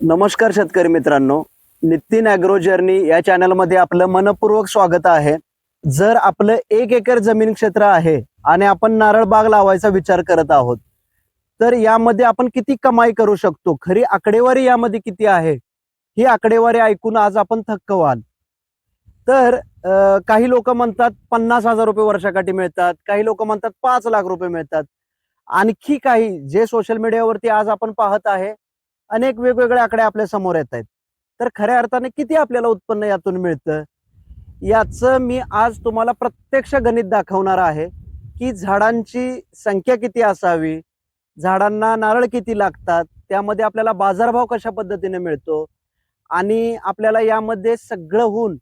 नमस्कार शेतकरी मित्रांनो, नितीन ॲग्रो जर्नी या चॅनलमध्ये आपलं मनपूर्वक स्वागत आहे. जर आपलं 1 एकर जमीन क्षेत्र आहे आणि आपण नारळ बाग लावायचा विचार करत आहोत, तर यामध्ये आपण किती कमाई करू शकतो, खरी आकडेवारी यामध्ये किती आहे, ही आकडेवारी ऐकून आज आपण थक्क व्हाल. तर काही लोक म्हणतात 50,000 रुपये वर्षाकाठी मिळतात, काही लोक म्हणतात 5 लाख रुपये मिळतात. आणखी काही जे सोशल मीडियावरती आज आपण पाहत आहे, अनेक वेगवेगळे आकडे आपल्या समोर येत आहेत. तर खऱ्या अर्थाने किती आपल्याला उत्पन्न यातून मिळतं, याचं मी आज तुम्हाला प्रत्यक्ष गणित दाखवणार आहे की झाडांची संख्या किती असावी, झाडांना नारळ किती लागतात, त्यामध्ये आपल्याला बाजारभाव कशा पद्धतीने मिळतो आणि आपल्याला यामध्ये सगळं होऊन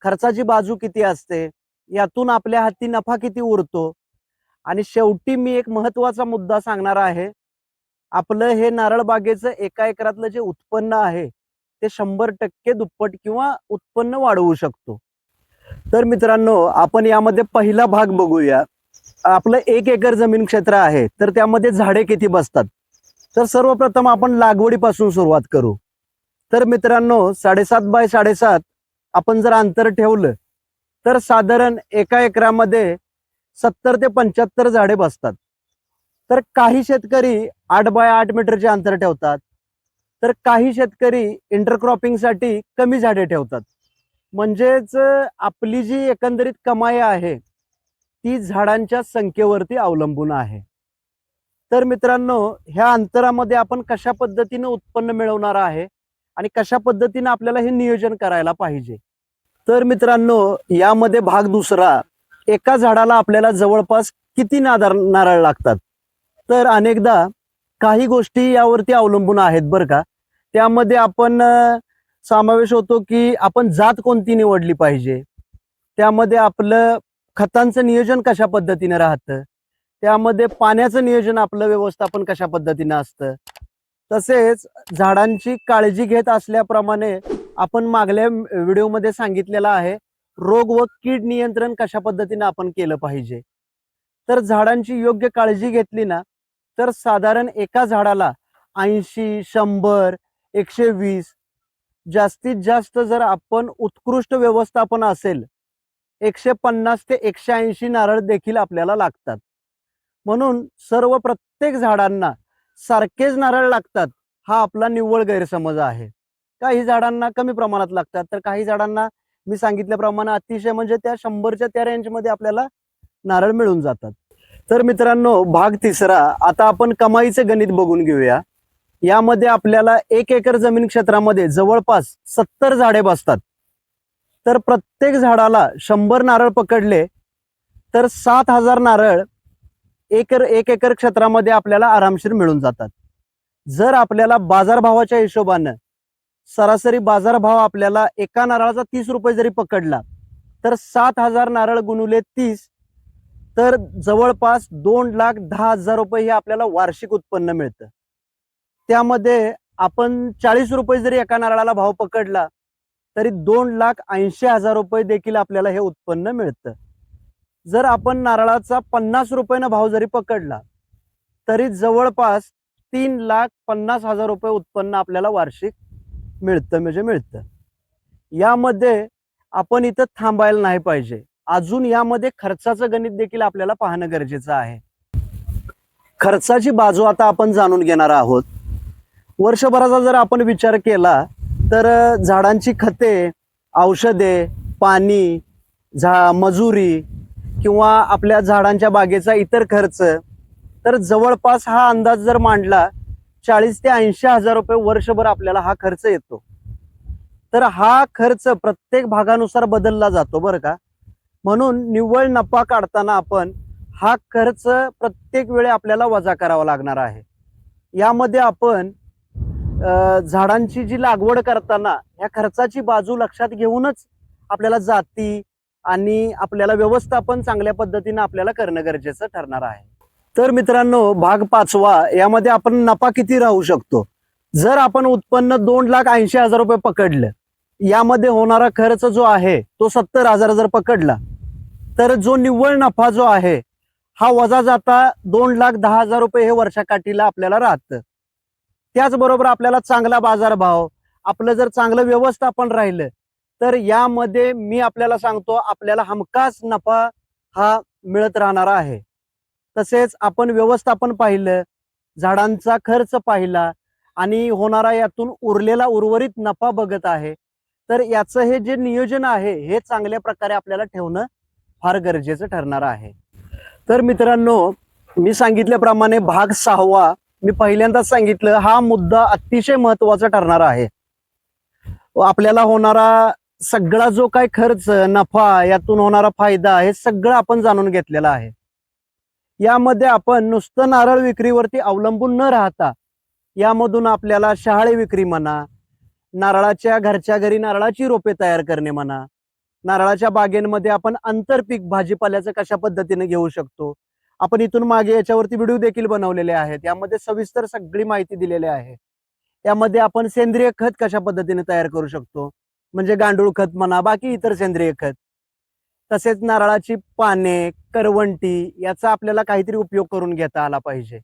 खर्चाची बाजू किती असते, यातून आपल्या हाती नफा किती उरतो. आणि शेवटी मी एक महत्त्वाचा मुद्दा सांगणार आहे. आपलं हे नारळ बागेचं 1 एकरातलं जे उत्पन्न आहे ते 100% दुप्पट किंवा उत्पन्न वाढवू शकतो. तर मित्रांनो, आपण यामध्ये पहिला भाग बघूया. आपलं 1 एकर जमीन क्षेत्र आहे, तर त्यामध्ये झाडे किती बसतात. तर सर्वप्रथम आपण लागवडीपासून सुरुवात करू. तर मित्रांनो, 7.5 बाय 7.5 आपण जर अंतर ठेवलं तर साधारण 1 एकरामध्ये 70 ते 75 झाडे बसतात. तर काही शेतकरी 8 बाय 8 मीटरचे अंतर ठेवतात, तर काही शेतकरी इंटरक्रॉपिंगसाठी कमी झाडे ठेवतात. म्हणजेच आपली जी एकंदरीत कमाई आहे ती झाडांच्या संख्येवरती अवलंबून आहे. तर मित्रांनो, ह्या अंतरामध्ये आपण कशा पद्धतीने उत्पन्न मिळवणार आहे आणि कशा पद्धतीने आपल्याला हे नियोजन करायला पाहिजे. तर मित्रांनो, यामध्ये भाग दुसरा, एका झाडाला आपल्याला जवळपास किती नारळ लागतात. तर अनेकदा काही गोष्टी यावरती अवलंबून आहेत बरं का. त्यामध्ये आपण समावेश होतो की आपण जात कोणती निवडली पाहिजे, त्यामध्ये आपलं खतांचं नियोजन कशा पद्धतीने राहतं, त्यामध्ये पाण्याचं नियोजन आपलं व्यवस्थापन कशा पद्धतीने असतं. तसेच झाडांची काळजी घेत असल्याप्रमाणे आपण मागल्या व्हिडिओमध्ये सांगितलेलं आहे, रोग व कीड नियंत्रण कशा पद्धतीने आपण केलं पाहिजे. तर झाडांची योग्य काळजी घेतली ना, तर साधारण एका झाडाला 80, 100, 120, जास्तीत जास्त जर आपण उत्कृष्ट व्यवस्थापन असेल 150 ते 180 नारळ देखील आपल्याला लागतात. म्हणून प्रत्येक झाडांना सारखेच नारळ लागतात हा आपला निव्वळ गैरसमज आहे. काही झाडांना कमी प्रमाणात लागतात, तर काही झाडांना मी सांगितल्याप्रमाणे अतिशय म्हणजे त्या 100च्या त्या रेंजमध्ये आपल्याला नारळ मिळून जातात. तर मित्रांनो, भाग तिसरा, आता आपण कमाईचं गणित बघून घेऊया. यामध्ये आपल्याला 1 एकर जमीन क्षेत्रामध्ये जवळपास 70 झाडे बसतात. तर प्रत्येक झाडाला 100 नारळ पकडले तर 7,000 नारळ 1 एकर क्षेत्रामध्ये आपल्याला आरामशीर मिळून जातात. जर आपल्याला बाजारभावाच्या हिशोबानं सरासरी बाजारभाव आपल्याला एका नारळाचा 30 रुपये जरी पकडला तर 7,000 नारळ गुणुले 30, तर जवळपास 2,10,000 रुपये हे आपल्याला वार्षिक उत्पन्न मिळतं. त्यामध्ये आपण 40 रुपये जरी एका नारळाला भाव पकडला तरी 2,80,000 रुपये देखील आपल्याला हे उत्पन्न मिळतं. जर आपण नारळाचा 50 रुपयानं भाव जरी पकडला तरी जवळपास 3,50,000 रुपये उत्पन्न आपल्याला वार्षिक मिळतं. यामध्ये आपण इथं थांबायला नाही पाहिजे. अजून यामध्ये खर्चाचं गणित देखील आपल्याला पाहणं गरजेचं आहे. खर्चाची बाजू आता आपण जाणून घेणार आहोत. वर्षभराचा जर आपण विचार केला तर झाडांची खते, औषधे, पाणी, मजुरी किंवा आपल्या झाडांच्या बागेचा इतर खर्च, तर जवळपास हा अंदाज जर मांडला 40 ते 80,000 रुपये वर्षभर आपल्याला हा खर्च येतो. तर हा खर्च प्रत्येक भागानुसार बदलला जातो बरं का. म्हणून निव्वळ नफा काढताना आपण हा खर्च प्रत्येक वेळी आपल्याला वजा करावा लागणार आहे. यामध्ये आपण झाडांची जी लागवड करताना या खर्चाची बाजू लक्षात घेऊनच आपल्याला जाती आणि आपल्याला व्यवस्थापन चांगल्या पद्धतीने आपल्याला करणं गरजेचं ठरणार आहे. तर मित्रांनो, भाग पाचवा, यामध्ये आपण नफा किती राहू शकतो. जर आपण उत्पन्न 2,80,000 रुपये पकडलं, यामध्ये होणारा खर्च जो आहे तो 70,000 जर पकडला, तर जो निव्वळ नफा जो आहे हा वजा जाता 2,10,000 रुपये हे वर्षाकाठीला आपल्याला राहतं. त्याचबरोबर आपल्याला चांगला बाजारभाव, आपलं जर चांगलं व्यवस्थापन राहिलं तर यामध्ये मी आपल्याला सांगतो आपल्याला हमखास नफा हा मिळत राहणार आहे. तसेच आपण व्यवस्थापन पाहिलं, झाडांचा खर्च पाहिला आणि होणारा यातून उरलेला उर्वरित नफा बघत आहे, तर याचं हे जे नियोजन आहे हे चांगल्या प्रकारे आपल्याला ठेवणं फार गरजेचं ठरणार आहे. तर मित्रांनो, मी सांगितल्याप्रमाणे भाग 6वा मी पहिल्यांदाच सांगितलं, हा मुद्दा अतिशय महत्त्वाचा ठरणार आहे. आपल्याला होणारा सगळा जो काही खर्च, नफा, यातून होणारा फायदा हे सगळं आपण जाणून घेतलेला आहे. यामध्ये आपण नुसतं नारळ विक्रीवरती अवलंबून न राहता यामधून आपल्याला शहाळे विक्री म्हणा, नारळाच्या घरच्या घरी नारळाची रोपे तयार करणे म्हणा, नारळाच्या बागेमध्ये आपण आंतरपीक भाजीपाल्याचं कशा पद्धतीने घेऊ शकतो, आपण इथून मागे याच्यावरती व्हिडिओ देखील बनवलेले आहेत. यामध्ये सविस्तर सगळी माहिती दिलेली आहे. यामध्ये आपण सेंद्रिय खत कशा पद्धतीने तयार करू शकतो, म्हणजे गांडूळ खत म्हणा, बाकी इतर सेंद्रिय खत. तसेच नारळाची पाने, करवंटी याचा आपल्याला काहीतरी उपयोग करून घेता आला पाहिजे.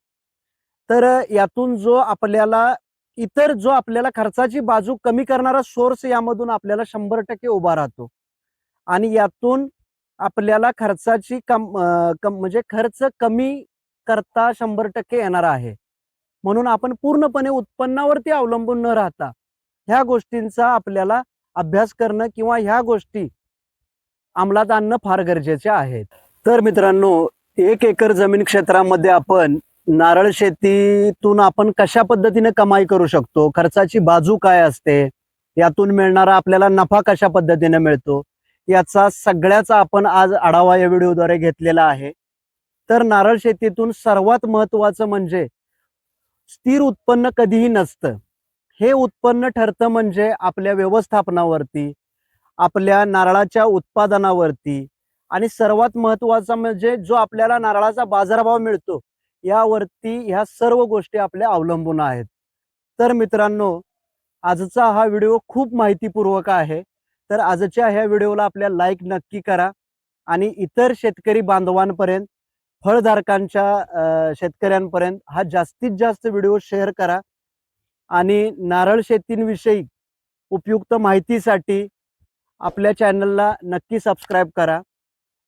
तर यातून जो आपल्याला जो आपल्याला खर्चाची बाजू कमी करणारा सोर्स यामधून आपल्याला 100% उभा राहतो आणि यातून आपल्याला खर्चाची म्हणजे खर्च कमी करता 100% येणार आहे. म्हणून आपण पूर्णपणे उत्पन्नावरती अवलंबून न राहता ह्या गोष्टींचा आपल्याला अभ्यास करणं किंवा ह्या गोष्टी अंमलात आणणं फार गरजेचे आहेत. तर मित्रांनो, 1 एकर जमीन क्षेत्रामध्ये आपण नारळ शेतीतून आपण कशा पद्धतीने कमाई करू शकतो, खर्चाची बाजू काय असते, यातून मिळणारा आपल्याला नफा कशा पद्धतीने मिळतो, याचा सगळ्याचा आपण आज आढावा या व्हिडिओद्वारे घेतलेला आहे. तर नारळ शेतीतून सर्वात महत्त्वाचं म्हणजे स्थिर उत्पन्न कधीही नसतं. हे उत्पन्न ठरतं म्हणजे आपल्या व्यवस्थापनावरती, आपल्या नारळाच्या उत्पादनावरती आणि सर्वात महत्त्वाचा म्हणजे जो आपल्याला नारळाचा बाजारभाव मिळतो यावरती ह्या सर्व गोष्टी आपल्या अवलंबून आहेत. तर मित्रांनो, आजचा हा व्हिडिओ खूप माहितीपूर्वक आहे. तर आजच्या ह्या व्हिडिओला आपल्या लाईक नक्की करा आणि इतर शेतकरी बांधवांपर्यंत, फळधारकांच्या शेतकऱ्यांपर्यंत हा जास्तीत जास्त व्हिडिओ शेअर करा आणि नारळ शेतीविषयी उपयुक्त माहितीसाठी आपल्या चॅनलला नक्की सबस्क्राईब करा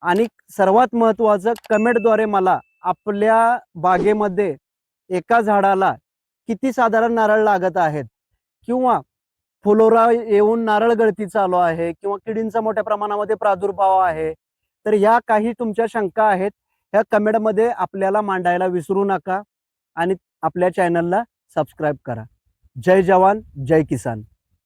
आणि सर्वात महत्त्वाचं कमेंटद्वारे मला आपल्या बागेमध्ये एका झाडाला किती साधारण नारळ लागत आहेत किंवा फुलोरा येऊन नारळ गळती चालू आहे किंवा किडींचा मोठ्या प्रमाणामध्ये प्रादुर्भाव आहे, तर ह्या काही तुमच्या शंका आहेत, ह्या कमेंटमध्ये आपल्याला मांडायला विसरू नका आणि आपल्या चॅनलला सबस्क्राईब करा. जय जवान, जय किसान.